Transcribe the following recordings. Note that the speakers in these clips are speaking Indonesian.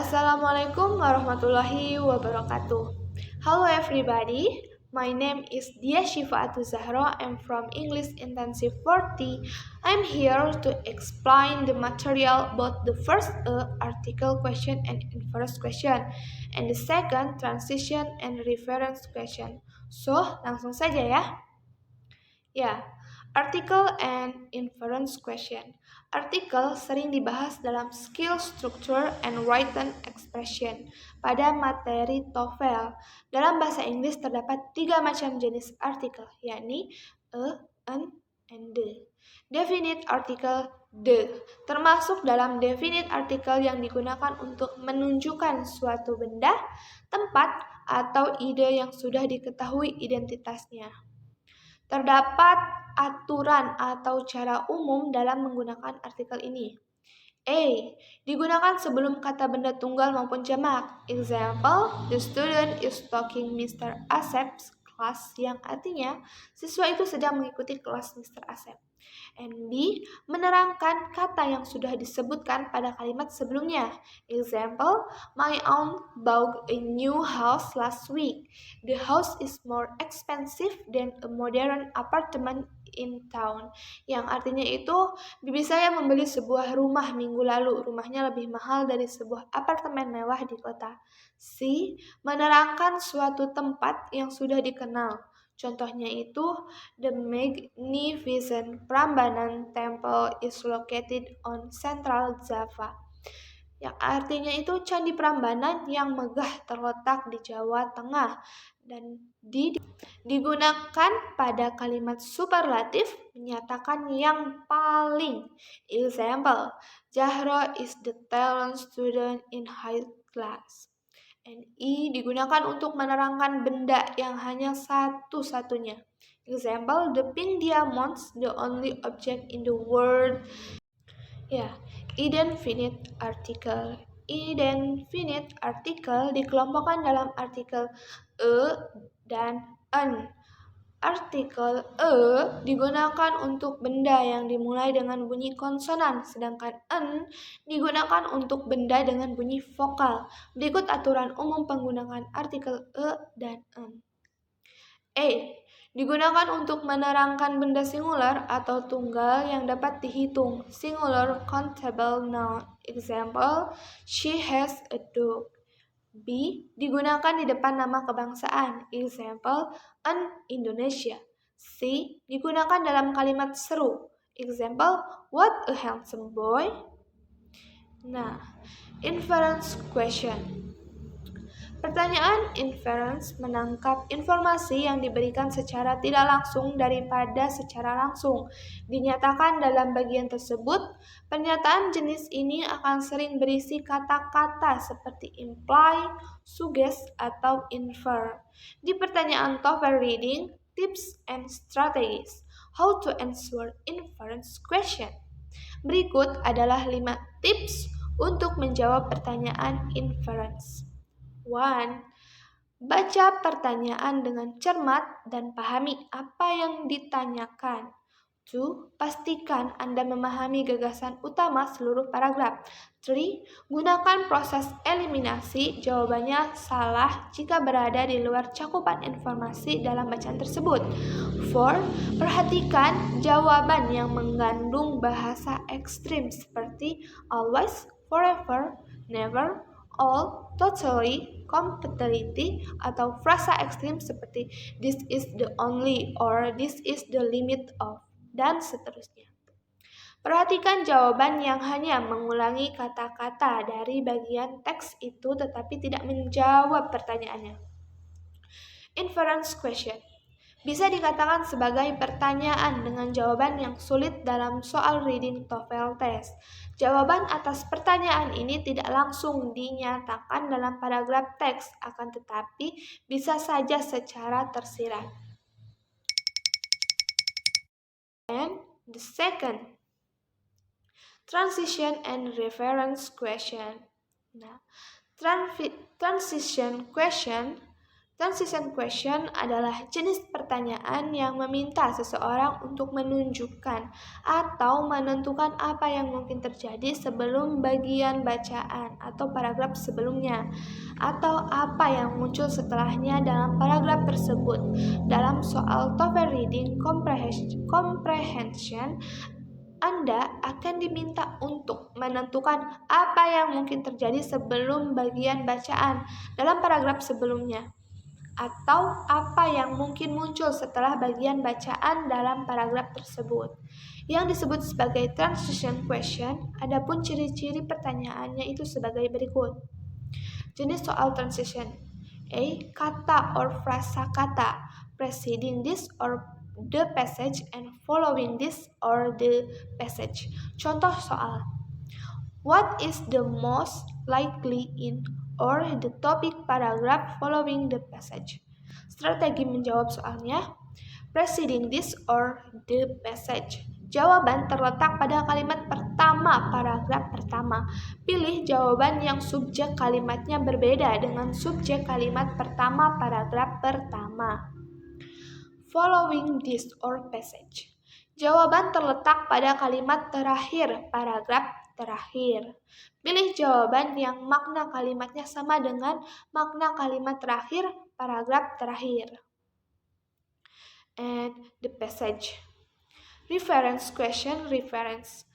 Assalamualaikum warahmatullahi wabarakatuh. Hello everybody, my name is Dia Shifaatu Zahra. I'm from English Intensive 40. I'm here to explain the material about the first article question and inference question, and the second transition and reference question. So, langsung saja ya. Ya, article and inference question. Artikel sering dibahas dalam skill structure and written expression pada materi TOEFL. Dalam bahasa Inggris terdapat 3 macam jenis artikel, yakni a, an, and the. Definite article the termasuk dalam definite artikel yang digunakan untuk menunjukkan suatu benda, tempat, atau ide yang sudah diketahui identitasnya. Terdapat aturan atau cara umum dalam menggunakan artikel ini. A. Digunakan sebelum kata benda tunggal maupun jamak. Example, the student is taking Mr. Asep's class, yang artinya siswa itu sedang mengikuti kelas Mr. Asep. And B. Menerangkan kata yang sudah disebutkan pada kalimat sebelumnya. Example, my aunt bought a new house last week. The house is more expensive than a modern apartment in town. Yang artinya itu, bibi saya membeli sebuah rumah minggu lalu. Rumahnya lebih mahal dari sebuah apartemen mewah di kota. C. Menerangkan suatu tempat yang sudah dikenal. Contohnya itu, the magnificent Prambanan Temple is located on Central Java. Yang artinya itu Candi Prambanan yang megah terletak di Jawa Tengah. Dan digunakan pada kalimat superlatif menyatakan yang paling. Example, Zahra is the talent student in high class. And E digunakan untuk menerangkan benda yang hanya satu-satunya. Example, the pink diamonds, the only object in the world. Ya, indefinite article. Indefinite article dikelompokkan dalam artikel e dan an. Artikel e digunakan untuk benda yang dimulai dengan bunyi konsonan, sedangkan an digunakan untuk benda dengan bunyi vokal. Berikut aturan umum penggunaan artikel e dan an. A. Digunakan untuk menerangkan benda singular atau tunggal yang dapat dihitung. Singular countable noun. Example, she has a dog. B. Digunakan di depan nama kebangsaan. Example, an Indonesia. C. Digunakan dalam kalimat seru. Example, what a handsome boy. Nah, inference question. Pertanyaan inference menangkap informasi yang diberikan secara tidak langsung daripada secara langsung. Dinyatakan dalam bagian tersebut, pernyataan jenis ini akan sering berisi kata-kata seperti imply, suggest, atau infer. Di pertanyaan TOEFL Reading, Tips and Strategies, How to Answer Inference Question. Berikut adalah 5 tips untuk menjawab pertanyaan inference. 1. Baca pertanyaan dengan cermat dan pahami apa yang ditanyakan. 2. Pastikan Anda memahami gagasan utama seluruh paragraf. 3. Gunakan proses eliminasi, jawabannya salah jika berada di luar cakupan informasi dalam bacaan tersebut. 4. Perhatikan jawaban yang mengandung bahasa ekstrim seperti always, forever, never, all, totally, completely, atau frasa ekstrim seperti this is the only or this is the limit of, dan seterusnya. Perhatikan jawaban yang hanya mengulangi kata-kata dari bagian teks itu tetapi tidak menjawab pertanyaannya. Inference question bisa dikatakan sebagai pertanyaan dengan jawaban yang sulit dalam soal reading TOEFL test. Jawaban atas pertanyaan ini tidak langsung dinyatakan dalam paragraf teks, akan tetapi bisa saja secara tersirat. And the second, transition and reference question. Nah, transition question Transition question adalah jenis pertanyaan yang meminta seseorang untuk menunjukkan atau menentukan apa yang mungkin terjadi sebelum bagian bacaan atau paragraf sebelumnya, atau apa yang muncul setelahnya dalam paragraf tersebut. Dalam soal TOEFL Reading Comprehension, Anda akan diminta untuk menentukan apa yang mungkin terjadi sebelum bagian bacaan dalam paragraf sebelumnya, atau apa yang mungkin muncul setelah bagian bacaan dalam paragraf tersebut, yang disebut sebagai transition question. Adapun ciri-ciri pertanyaannya itu sebagai berikut. Jenis soal transition: A. Kata or frasa kata preceding this or the passage and following this or the passage. Contoh soal: What is the most likely in or the topic paragraph following the passage? Strategi menjawab soalnya: preceding this or the passage. Jawaban terletak pada kalimat pertama paragraf pertama. Pilih jawaban yang subjek kalimatnya berbeda dengan subjek kalimat pertama paragraf pertama. Following this or passage. Jawaban terletak pada kalimat terakhir paragraf terakhir. Pilih jawaban yang makna kalimatnya sama dengan makna kalimat terakhir paragraf terakhir. And the passage. Reference question. Reference,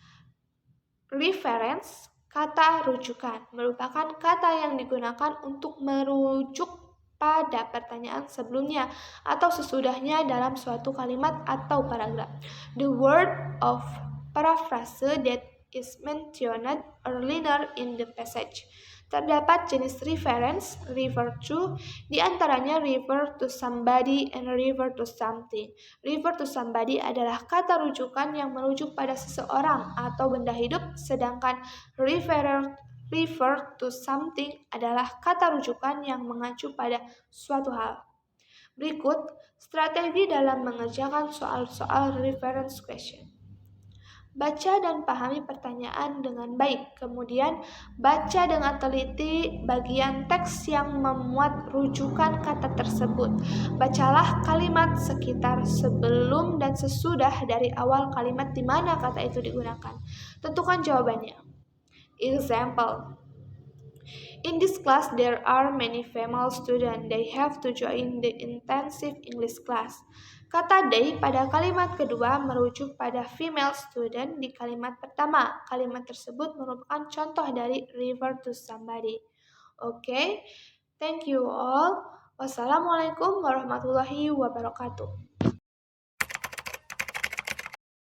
kata rujukan, merupakan kata yang digunakan untuk merujuk pada pertanyaan sebelumnya atau sesudahnya dalam suatu kalimat atau paragraf. The word of paraphrase that is mentioned earlier in the passage. Terdapat jenis reference, refer to, di antaranya refer to somebody and refer to something. Refer to somebody adalah kata rujukan yang merujuk pada seseorang atau benda hidup, sedangkan refer to something adalah kata rujukan yang mengacu pada suatu hal. Berikut strategi dalam mengerjakan soal-soal reference question. Baca dan pahami pertanyaan dengan baik, kemudian baca dengan teliti bagian teks yang memuat rujukan kata tersebut. Bacalah kalimat sekitar sebelum dan sesudah dari awal kalimat di mana kata itu digunakan. Tentukan jawabannya. Example: In this class, there are many female students. They have to join the intensive English class. Kata they pada kalimat kedua merujuk pada female student di kalimat pertama. Kalimat tersebut merupakan contoh dari refer to somebody. Oke, thank you all. Wassalamualaikum warahmatullahi wabarakatuh.